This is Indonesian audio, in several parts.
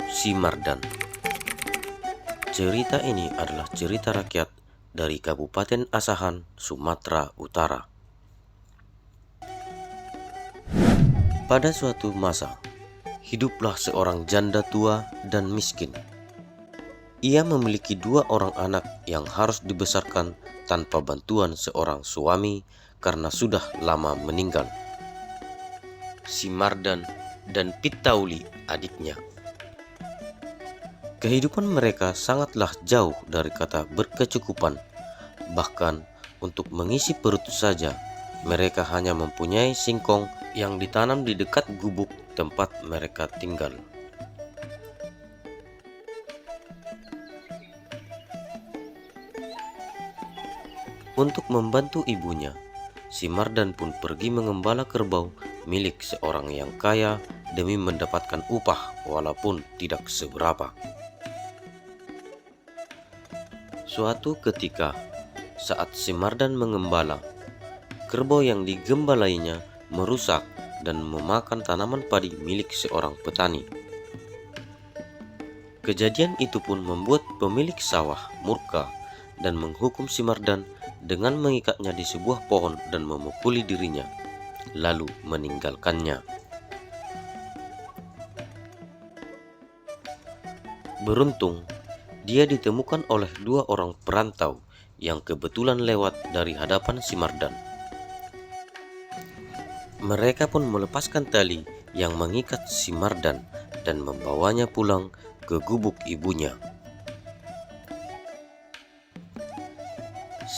Si Mardan. Cerita ini adalah cerita rakyat dari Kabupaten Asahan, Sumatera Utara. Pada suatu masa, hiduplah seorang janda tua dan miskin. Ia memiliki 2 orang anak yang harus dibesarkan tanpa bantuan seorang suami karena sudah lama meninggal. Si Mardan dan Pitauli adiknya. Kehidupan mereka sangatlah jauh dari kata berkecukupan. Bahkan untuk mengisi perut saja, mereka hanya mempunyai singkong yang ditanam di dekat gubuk tempat mereka tinggal. Untuk membantu ibunya, si Mardan pun pergi mengembala kerbau milik seorang yang kaya demi mendapatkan upah walaupun tidak seberapa. Suatu ketika, saat si Mardan mengembala, kerbau yang digembalainya merusak dan memakan tanaman padi milik seorang petani. Kejadian itu pun membuat pemilik sawah murka dan menghukum si Mardan dengan mengikatnya di sebuah pohon dan memukuli dirinya, lalu meninggalkannya. Beruntung, dia ditemukan oleh 2 orang perantau yang kebetulan lewat dari hadapan si Mardan. Mereka pun melepaskan tali yang mengikat si Mardan dan membawanya pulang ke gubuk ibunya.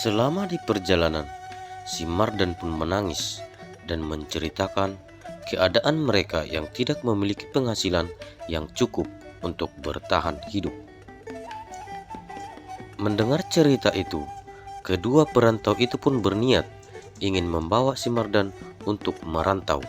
Selama di perjalanan, si Mardan pun menangis dan menceritakan keadaan mereka yang tidak memiliki penghasilan yang cukup untuk bertahan hidup. Mendengar cerita itu, kedua perantau itu pun berniat ingin membawa si Mardan untuk merantau.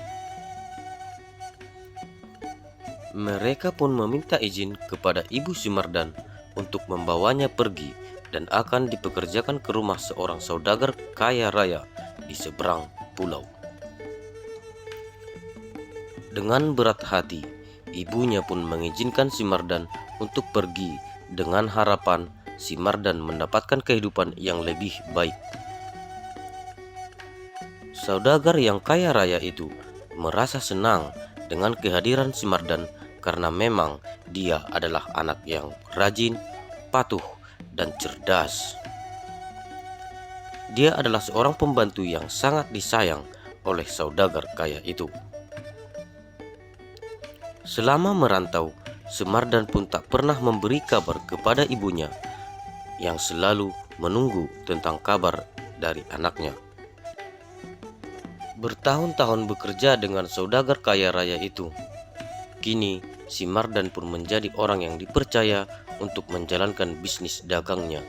Mereka pun meminta izin kepada ibu si Mardan untuk membawanya pergi dan akan dipekerjakan ke rumah seorang saudagar kaya raya di seberang pulau. Dengan berat hati, ibunya pun mengizinkan si Mardan untuk pergi dengan harapan si Mardan mendapatkan kehidupan yang lebih baik. Saudagar yang kaya raya itu merasa senang dengan kehadiran si Mardan karena memang dia adalah anak yang rajin, patuh, dan cerdas. Dia adalah seorang pembantu yang sangat disayang oleh saudagar kaya itu. Selama merantau, si Mardan pun tak pernah memberi kabar kepada ibunya yang selalu menunggu tentang kabar dari anaknya. Bertahun-tahun bekerja dengan saudagar kaya raya itu, kini si Mardan pun menjadi orang yang dipercaya untuk menjalankan bisnis dagangnya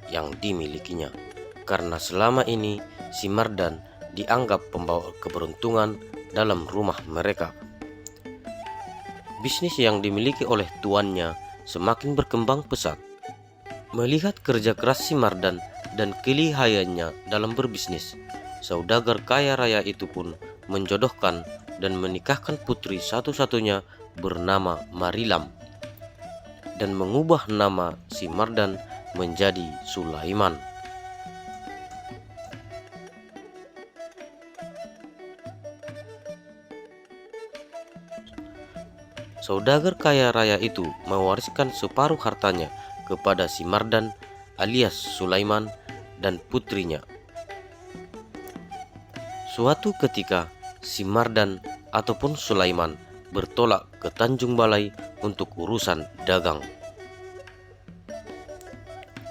yang dimilikinya. Karena selama ini si Mardan dianggap pembawa keberuntungan dalam rumah mereka. Bisnis yang dimiliki oleh tuannya semakin berkembang pesat. Melihat kerja keras si Mardan dan kelihayannya dalam berbisnis, saudagar kaya raya itu pun menjodohkan dan menikahkan putri satu-satunya bernama Marilam dan mengubah nama si Mardan menjadi Sulaiman. Saudagar kaya raya itu mewariskan separuh hartanya kepada si Mardan alias Sulaiman dan putrinya. Suatu ketika, si Mardan ataupun Sulaiman bertolak ke Tanjung Balai untuk urusan dagang.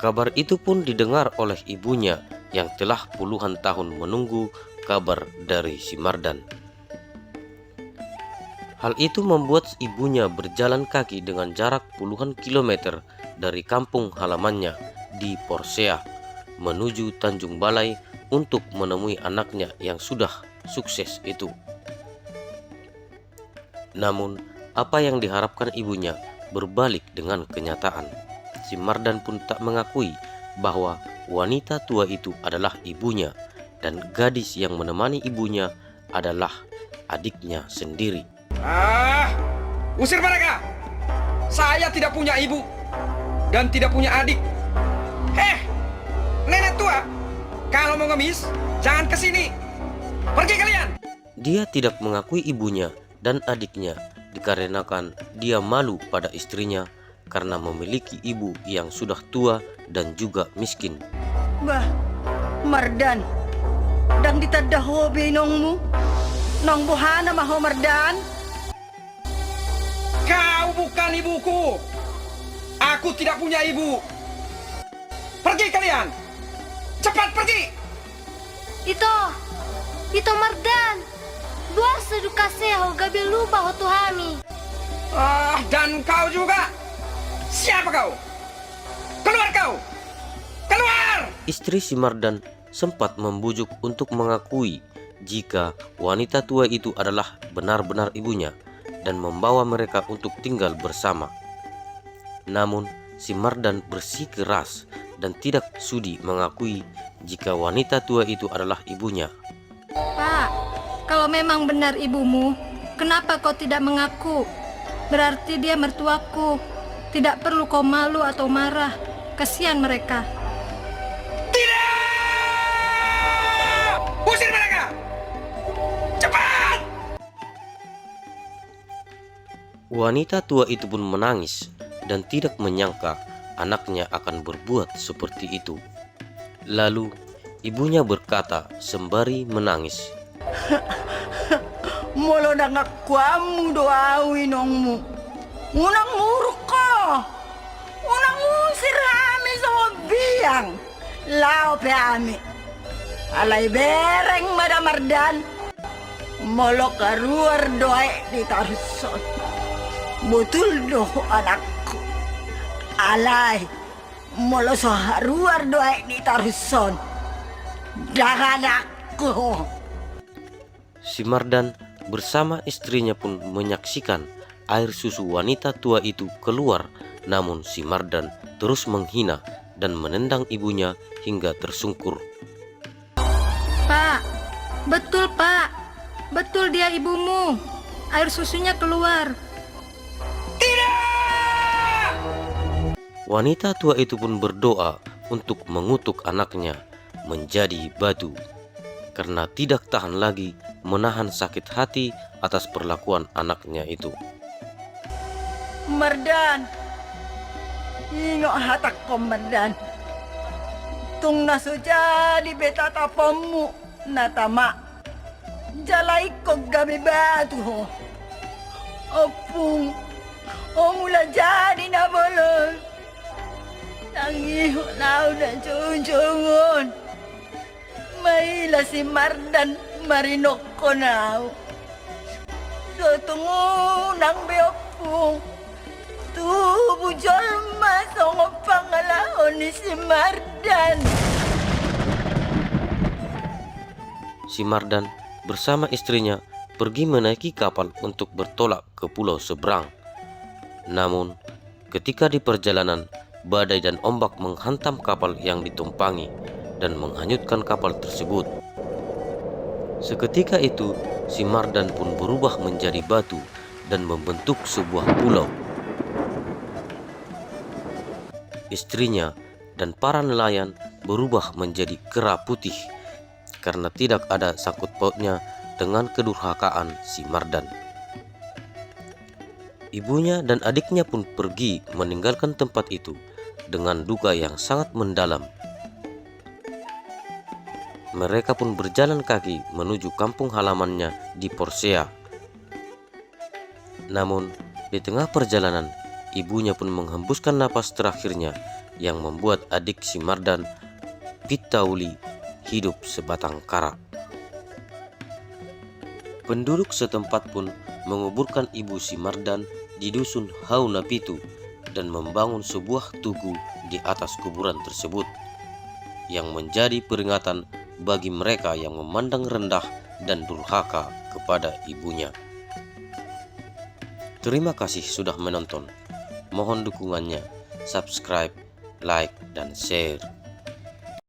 Kabar itu pun didengar oleh ibunya yang telah puluhan tahun menunggu kabar dari si Mardan. Hal itu membuat ibunya berjalan kaki dengan jarak puluhan kilometer dari kampung halamannya di Porsea menuju Tanjung Balai untuk menemui anaknya yang sudah sukses itu. Namun, apa yang diharapkan ibunya berbalik dengan kenyataan. Si Mardan pun tak mengakui bahwa wanita tua itu adalah ibunya dan gadis yang menemani ibunya adalah adiknya sendiri. Usir mereka! Saya tidak punya ibu dan tidak punya adik. Nenek tua, kalau mau ngemis, jangan kesini. Pergi kalian. Dia tidak mengakui ibunya dan adiknya dikarenakan dia malu pada istrinya karena memiliki ibu yang sudah tua dan juga miskin. Bah, Mardan, dang ditadaho binongmu, nang buhana maho Mardan. Kau bukan ibuku. Aku tidak punya ibu. Pergi kalian. Cepat pergi. Ito Mardan. Luar sedukaseho gabi lupa ho tuhami. Dan kau juga. Siapa kau? Keluar kau. Keluar. Istri si Mardan sempat membujuk untuk mengakui jika wanita tua itu adalah benar-benar ibunya dan membawa mereka untuk tinggal bersama. Namun si Mardan bersikeras dan tidak sudi mengakui jika wanita tua itu adalah ibunya. Pak, kalau memang benar ibumu, kenapa kau tidak mengaku? Berarti dia mertuaku. Tidak perlu kau malu atau marah. Kasihan mereka. Tidak! Usir mereka! Cepat! Wanita tua itu pun menangis dan tidak menyangka anaknya akan berbuat seperti itu. Lalu ibunya berkata sembari menangis, Molo na ngakwamu doawi nongmu. Unang muruk ko. Unang usir kami sa biang. Lao pe ami. Alay bereng madamardan. Molo karuar doa di Tarson. Betul do anakku. Alay. Molo so haruar doa di Tarson. Jangan aku. Si Mardan bersama istrinya pun menyaksikan air susu wanita tua itu keluar, namun si Mardan terus menghina dan menendang ibunya hingga tersungkur. Pak, betul Pak. Betul dia ibumu. Air susunya keluar. Tidak! Wanita tua itu pun berdoa untuk mengutuk anaknya menjadi batu karena tidak tahan lagi menahan sakit hati atas perlakuan anaknya itu. Mardan, ingo hatak ko Mardan. Tung nasuja di beta tapamu natama. Jalai ko gabi batu ho. Opung, mula jadi na bolon. Tangiho na udah cungungun. Maila si Mardan marinok ko na. Tutungo nang beopung. Bujol masong pangalahon ni si Mardan. Si Mardan bersama istrinya pergi menaiki kapal untuk bertolak ke pulau seberang. Namun, ketika di perjalanan, badai dan ombak menghantam kapal yang ditumpangi dan menghanyutkan kapal tersebut. Seketika itu, si Mardan pun berubah menjadi batu dan membentuk sebuah pulau. Istrinya dan para nelayan berubah menjadi kera putih karena tidak ada sangkut pautnya dengan kedurhakaan si Mardan. Ibunya dan adiknya pun pergi meninggalkan tempat itu dengan duka yang sangat mendalam. Mereka pun berjalan kaki menuju kampung halamannya di Porsea. Namun, di tengah perjalanan, ibunya pun menghembuskan napas terakhirnya yang membuat adik si Mardan, Pitauli, hidup sebatang kara. Penduduk setempat pun menguburkan ibu si Mardan di dusun Haunapitu dan membangun sebuah tugu di atas kuburan tersebut yang menjadi peringatan bagi mereka yang memandang rendah dan durhaka kepada ibunya. Terima kasih sudah menonton. Mohon dukungannya, subscribe, like, dan share.